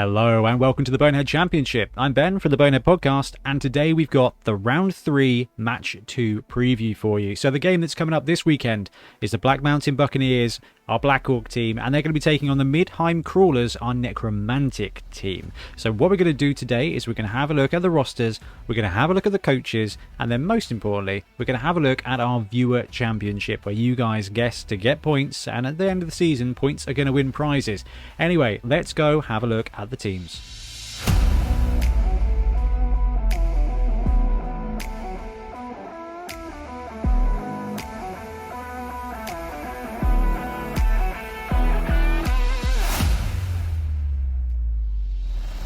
Hello and welcome to the Bonehead Championship. I'm Ben from the Bonehead Podcast, and today we've got the Round 3 Match 2 preview for you. So the game that's coming up this weekend is the Black Mountain Buccaneers, our Black Orc team, and they're going to be taking on the Midheim Crawlers, our Necromantic team. So what we're going to do today is we're going to have a look at the rosters, we're going to have a look at the coaches, and then most importantly, we're going to have a look at our Viewer Championship, where you guys guess to get points, and at the end of the season, points are going to win prizes. Anyway, let's go have a look at the teams.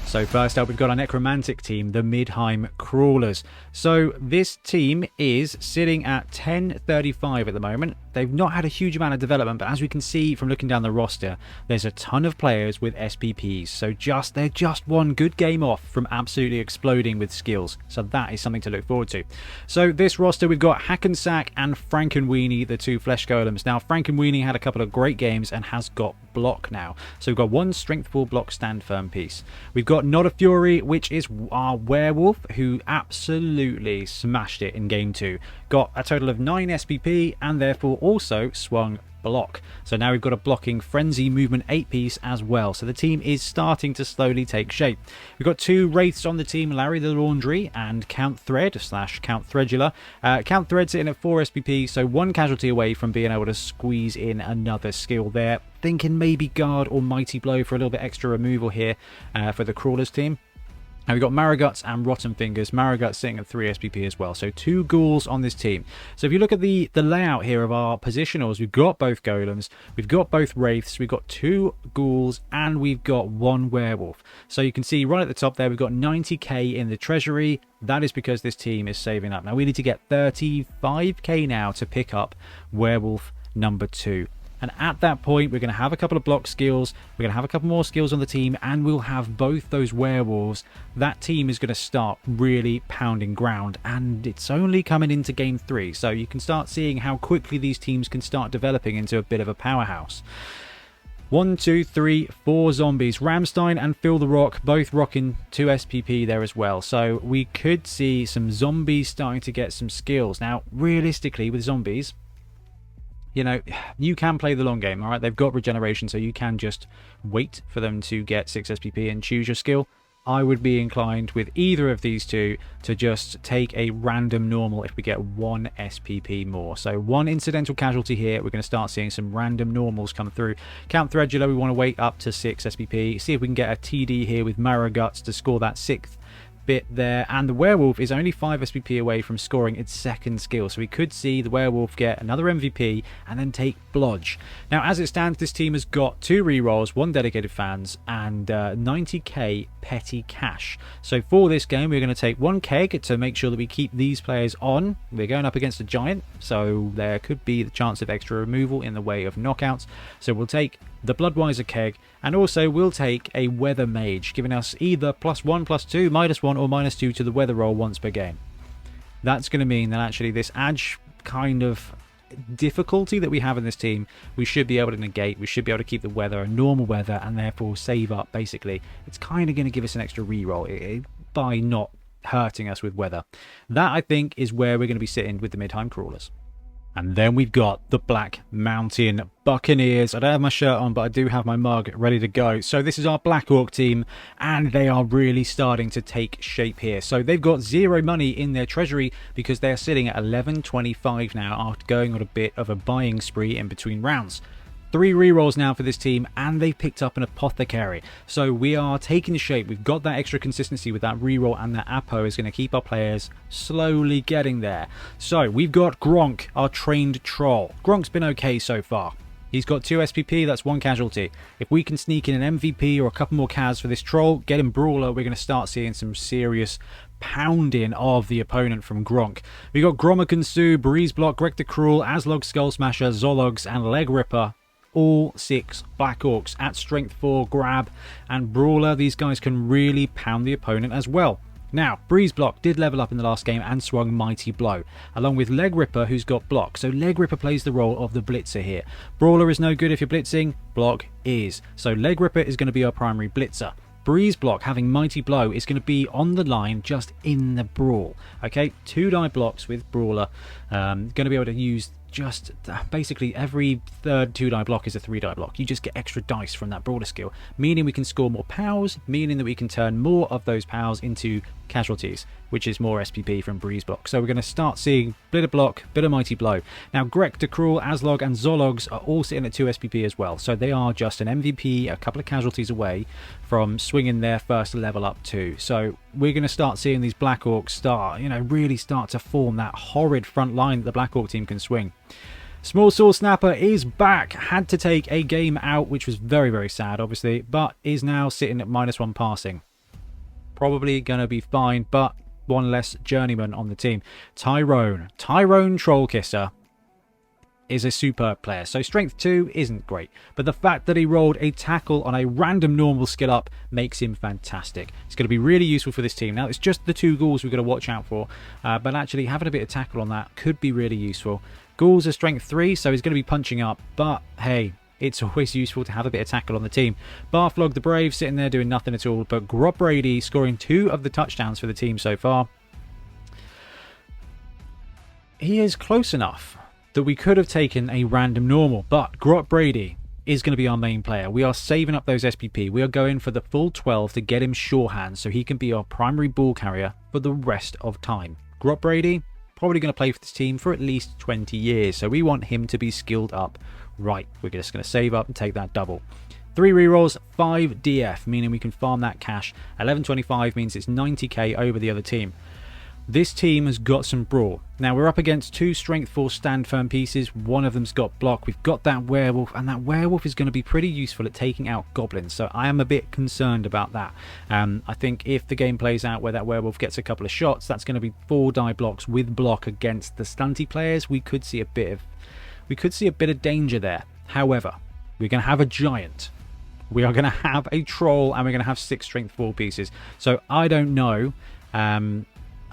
So first up, we've got our Necromantic team, the Midheim Crawlers. So this team is sitting at 1035 at the moment. They've not had a huge amount of development, but as we can see from looking down the roster, there's a ton of players with SPPs. So they're just one good game off from absolutely exploding with skills. So that is something to look forward to. So this roster, we've got Hackensack and Frankenweenie, the two flesh golems. Now, Frankenweenie had a couple of great games and has got block now. So we've got one strengthful block stand firm piece. We've got Not a Fury, which is our werewolf, who absolutely smashed it in game 2. Got a total of 9 SPP and therefore also swung block. So now we've got a blocking frenzy movement 8 piece as well. So the team is starting to slowly take shape. We've got 2 wraiths on the team, Larry the Laundry and Count Thread / Count Threadula. Count Thread sitting at 4 SPP, so 1 casualty away from being able to squeeze in another skill there. Thinking maybe Guard or Mighty Blow for a little bit extra removal here for the Crawlers team. And we've got Mariguts and Rotten Fingers. Mariguts sitting at 3 SPP as well. So 2 ghouls on this team. So if you look at the layout here of our positionals, we've got both golems, we've got both wraiths, we've got 2 ghouls, and we've got 1 werewolf. So you can see right at the top there, we've got 90k in the treasury. That is because this team is saving up. Now we need to get 35k now to pick up werewolf number 2. And at that point, we're going to have a couple of block skills, we're going to have a couple more skills on the team, and we'll have both those werewolves. That team is going to start really pounding ground, and it's only coming into game 3, so you can start seeing how quickly these teams can start developing into a bit of a powerhouse. 1, 2, 3, 4 zombies. Ramstein and Phil the Rock, both rocking 2 SPP there as well. So we could see some zombies starting to get some skills. Now, realistically, with zombies, you know, you can play the long game, all right? They've got regeneration, so you can just wait for them to get 6 SPP and choose your skill. I would be inclined with either of these two to just take a random normal if we get 1 SPP more. So 1 incidental casualty here. We're going to start seeing some random normals come through. Count Threadula, we want to wait up to 6 SPP. See if we can get a TD here with Mariguts to score that 6th bit there, and the werewolf is only 5 SPP away from scoring its 2nd skill, so we could see the werewolf get another MVP and then take blodge. Now as it stands, this team has got 2 rerolls, 1 dedicated fans, and 90k petty cash. So for this game we're going to take 1 keg to make sure that we keep these players on. We're going up against a giant, so there could be the chance of extra removal in the way of knockouts, so we'll take the Bloodwiser keg, and also we'll take a Weather Mage, giving us either +1, +2, -1 or -2 to the weather roll once per game. That's going to mean that actually this edge kind of difficulty that we have in this team, we should be able to negate. We should be able to keep the weather a normal weather and therefore save up. Basically, it's kind of going to give us an extra reroll by not hurting us with weather. That, I think, is where we're going to be sitting with the Midheim Crawlers. And then we've got the Black Mountain Buccaneers. I don't have my shirt on, but I do have my mug ready to go. So this is our Black Orc team, and they are really starting to take shape here. So they've got 0 money in their treasury because they're sitting at 1125 now after going on a bit of a buying spree in between rounds. 3 rerolls now for this team, and they've picked up an Apothecary. So we are taking shape. We've got that extra consistency with that reroll, and that Apo is going to keep our players slowly getting there. So we've got Gronk, our trained troll. Gronk's been okay so far. He's got 2 SPP, that's 1 casualty. If we can sneak in an MVP or a couple more Cas for this troll, get him Brawler, we're going to start seeing some serious pounding of the opponent from Gronk. We got Gromakansu, Breeze Block, Greg the Cruel, Aslog Skull Smasher, Zologs, and Leg Ripper. All 6 Black Orcs at Strength 4, Grab, and Brawler. These guys can really pound the opponent as well. Now, Breeze Block did level up in the last game and swung Mighty Blow, along with Leg Ripper, who's got Block. So Leg Ripper plays the role of the Blitzer here. Brawler is no good if you're blitzing, Block is. So Leg Ripper is going to be our primary Blitzer. Breeze Block having Mighty Blow is going to be on the line just in the brawl. Okay, 2 die blocks with Brawler. Going to be able to use just basically every third 2 die block is a 3 die block. You just get extra dice from that Brawler skill, meaning we can score more POWs, meaning that we can turn more of those POWs into casualties, which is more SPP from Breeze Block. So we're going to start seeing bit of block, bit of Mighty Blow. Now Grek, Decruel, Aslog and Zologs are all sitting at 2 SPP as well, so they are just an MVP, a couple of casualties away from swinging their first level up too. So we're going to start seeing these Black Orcs start, really start to form that horrid front line that the Black Orc team can swing. Small Sword Snapper is back. Had to take a game out, which was very, very sad, obviously, but is now sitting at -1 passing. Probably going to be fine, but one less journeyman on the team. Tyrone Trollkisser is a superb player. So strength 2 isn't great, but the fact that he rolled a tackle on a random normal skill up makes him fantastic. It's going to be really useful for this team. Now it's just the 2 ghouls we've got to watch out for, but actually having a bit of tackle on that could be really useful. Ghouls are strength 3, so he's going to be punching up, but hey, it's always useful to have a bit of tackle on the team. Barflog the Brave sitting there doing nothing at all, but Grob Brady scoring 2 of the touchdowns for the team so far. He is close enough that we could have taken a random normal, but Grot Brady is going to be our main player. We are saving up those SPP. We are going for the full 12 to get him sure hands so he can be our primary ball carrier for the rest of time. Grot Brady, probably going to play for this team for at least 20 years, so we want him to be skilled up right. We're just going to save up and take that double. 3 rerolls, 5 DF, meaning we can farm that cash. 1125 means it's 90k over the other team. This team has got some brawl. Now we're up against 2 strength 4 stand firm pieces. One of them's got block. We've got that werewolf, and that werewolf is going to be pretty useful at taking out goblins. So I am a bit concerned about that. I think if the game plays out where that werewolf gets a couple of shots, that's going to be 4 die blocks with block against the stunty players. We could see a bit of danger there. However, we're going to have a giant. We are going to have a troll, and we're going to have 6 strength 4 pieces. So I don't know.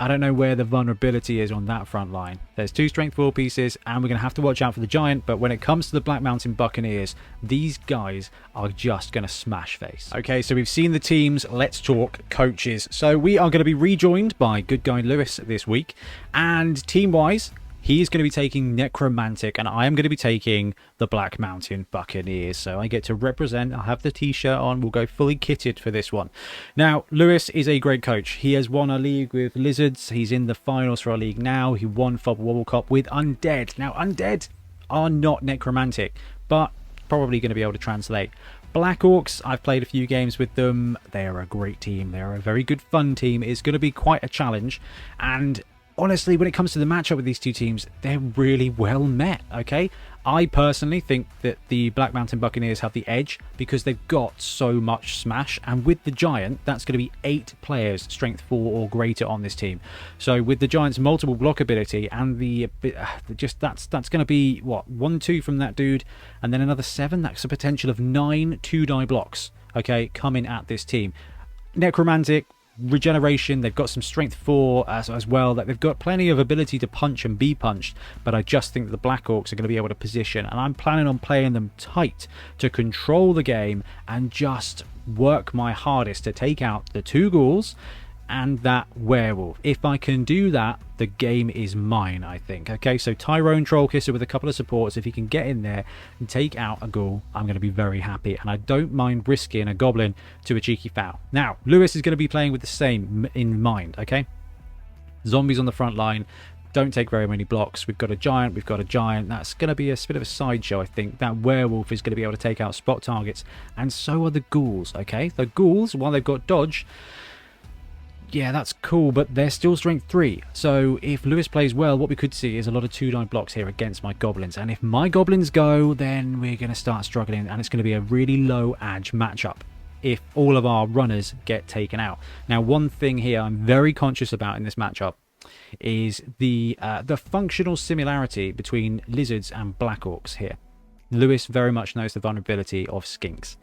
I don't know where the vulnerability is on that front line. There's 2 strength 4 pieces, and we're going to have to watch out for the giant, but when it comes to the Black Mountain Buccaneers, these guys are just going to smash face. Okay, so we've seen the teams. Let's talk coaches. So we are going to be rejoined by Good Guy Lewis this week, and team-wise, he is going to be taking Necromantic, and I am going to be taking the Black Mountain Buccaneers. So I get to represent. I'll have the t-shirt on. We'll go fully kitted for this one. Now, Lewis is a great coach. He has won a league with Lizards. He's in the finals for our league now. He won Fob Wobble Cop with Undead. Now, Undead are not Necromantic, but probably going to be able to translate. Black Orcs, I've played a few games with them. They are a great team. They are a very good fun team. It's going to be quite a challenge, and honestly, when it comes to the matchup with these 2 teams, they're really well met, okay? I personally think that the Black Mountain Buccaneers have the edge because they've got so much smash, and with the Giant, that's going to be 8 players, strength 4 or greater on this team. So with the Giant's multiple block ability and that's going to be, what, 1-2 from that dude, and then another 7? That's a potential of 9 2-die blocks, okay, coming at this team. Necromantic, regeneration, they've got some strength 4 as well, that they've got plenty of ability to punch and be punched, but I just think that the Black Orcs are going to be able to position, and I'm planning on playing them tight to control the game and just work my hardest to take out the 2 ghouls and that werewolf. If I can do that, the game is mine, I think. Okay, so Tyrone Trollkisser with a couple of supports, if he can get in there and take out a ghoul, I'm going to be very happy, and I don't mind risking a goblin to a cheeky foul. Now, Lewis is going to be playing with the same in mind, okay? Zombies on the front line, don't take very many blocks. We've got a giant, that's going to be a bit of a sideshow, I think. That werewolf is going to be able to take out spot targets, and so are the ghouls, okay? The ghouls, while they've got dodge, yeah, that's cool, but they're still strength 3. So if Lewis plays well, what we could see is a lot of 2-die blocks here against my goblins. And if my goblins go, then we're going to start struggling, and it's going to be a really low edge matchup if all of our runners get taken out. Now, one thing here I'm very conscious about in this matchup is the functional similarity between Lizards and Black Orcs here. Lewis very much knows the vulnerability of skinks.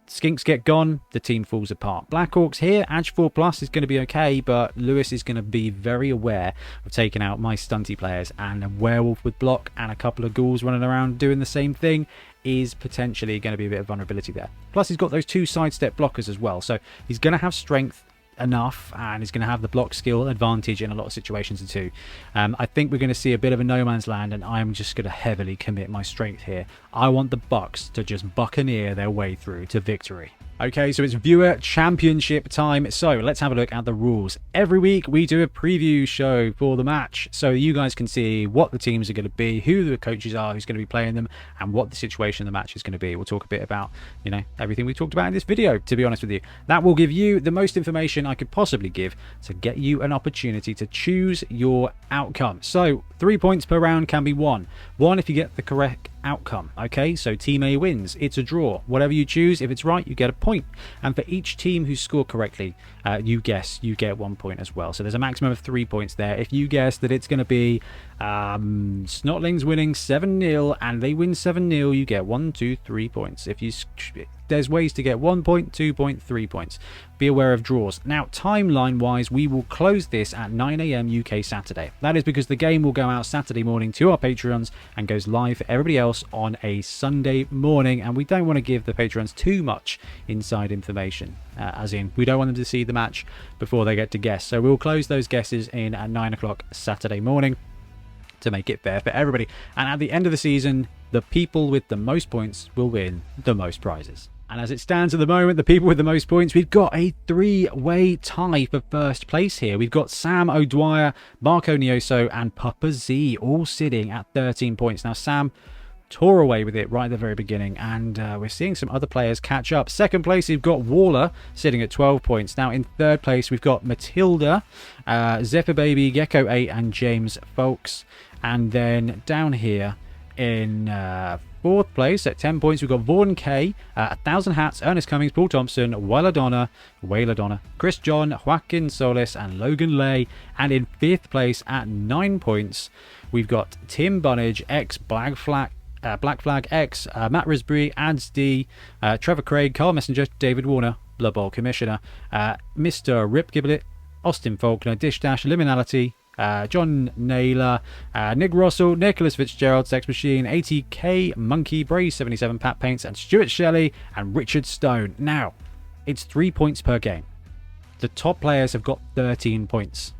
Skinks get gone, the team falls apart. Blackhawks here, Edge 4 Plus is going to be okay, but Lewis is going to be very aware of taking out my stunty players, and a werewolf with block and a couple of ghouls running around doing the same thing is potentially going to be a bit of vulnerability there. Plus he's got those 2 sidestep blockers as well, so he's going to have strength enough, and he's going to have the block skill advantage in a lot of situations too. I think we're going to see a bit of a no man's land, and I'm just going to heavily commit my strength here. I want the Bucks to just buccaneer their way through to victory. Okay, so it's viewer championship time. So let's have a look at the rules. Every week we do a preview show for the match, so you guys can see what the teams are going to be, who the coaches are, who's going to be playing them, and what the situation of the match is going to be. We'll talk a bit about, you know, everything we talked about in this video, to be honest with you. That will give you the most information I could possibly give to get you an opportunity to choose your outcome. So 3 points per round can be won. 1 if you get the correct outcome. Okay, so team A wins, it's a draw. Whatever you choose, if it's right, you get a point. And for each team who score correctly, you guess, you get 1 point as well. So there's a maximum of 3 points there. If you guess that it's going to be Snotlings winning 7-0 and they win 7-0, you get 1, 2, 3 points. If you there's ways to get 1 point, 2 point, 3 points. Be aware of draws. Now, timeline wise, we will close this at 9 AM UK Saturday. That is because the game will go out Saturday morning to our Patreons and goes live for everybody else on a Sunday morning, and we don't want to give the Patreons too much inside information, as in we don't want them to see the match before they get to guess. So we'll close those guesses in at 9 o'clock Saturday morning to make it fair for everybody, and at the end of the season the people with the most points will win the most prizes. And as it stands at the moment, the people with the most points, we've got a 3-way tie for first place here. We've got Sam O'Dwyer, Marco Nioso and Papa Z all sitting at 13 points. Now Sam tore away with it right at the very beginning, and we're seeing some other players catch up. Second place, we've got Waller sitting at 12 points. Now in third place, we've got Matilda, Zephyr Baby, Gecko 8 and James Folks. And then down here in fourth place at 10 points, we've got Vaughan K, 1000 Hats, Ernest Cummings, Paul Thompson, Wayladonna, Chris John, Joaquin Solis and Logan Lay. And in fifth place at 9 points, we've got Tim Bunnage, ex Black Flag X, Matt Risbury, Ads D, Trevor Craig, Carl Messenger, David Warner, Blood Bowl Commissioner, Mr. Rip Giblet, Austin Faulkner, Dish Dash, Liminality, John Naylor, Nick Russell, Nicholas Fitzgerald, Sex Machine, ATK, Monkey, Braze 77, Pat Paints, and Stuart Shelley and Richard Stone. Now, it's 3 points per game. The top players have got 13 points.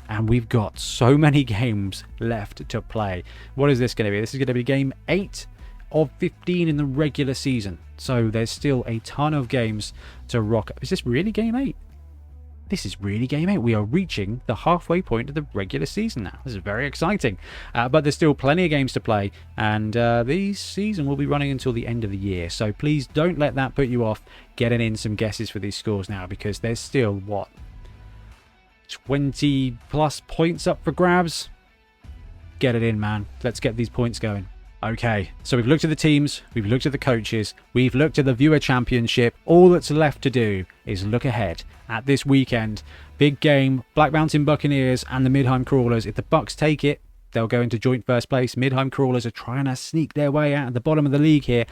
And we've got so many games left to play. What is this going to be? This is going to be game 8 of 15 in the regular season. So there's still a ton of games to rock. Is this really game 8? This is really game 8. We are reaching the halfway point of the regular season now. This is very exciting. But there's still plenty of games to play. And this season will be running until the end of the year. So please don't let that put you off getting in some guesses for these scores now. Because there's still, what, 20 plus points up for grabs? Get it in, man. Let's get these points going. Okay, so we've looked at the teams, we've looked at the coaches, we've looked at the viewer championship. All that's left to do is look ahead at this weekend. Big game, Black Mountain Buccaneers and the Midheim Crawlers. If the Bucks take it, they'll go into joint first place. Midheim Crawlers are trying to sneak their way out at the bottom of the league here.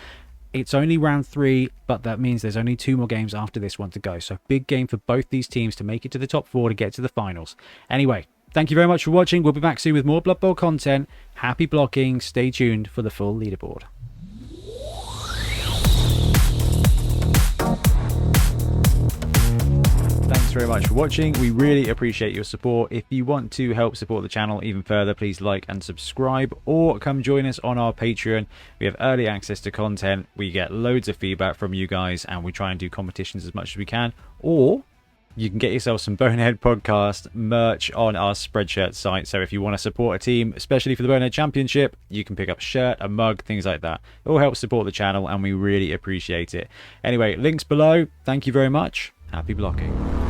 It's only round 3, but that means there's only 2 more games after this one to go. So big game for both these teams to make it to the top 4 to get to the finals. Anyway, thank you very much for watching. We'll be back soon with more Blood Bowl content. Happy blocking. Stay tuned for the full leaderboard. Thanks very much for watching. We really appreciate your support. If you want to help support the channel even further, please like and subscribe, or come join us on our Patreon. We have early access to content, we get loads of feedback from you guys, and we try and do competitions as much as we can. Or you can get yourself some Bonehead Podcast merch on our Spreadshirt site. So if you want to support a team, especially for the Bonehead Championship, you can pick up a shirt, a mug, things like that. It all helps support the channel and we really appreciate it. Anyway, links below. Thank you very much. Happy blocking.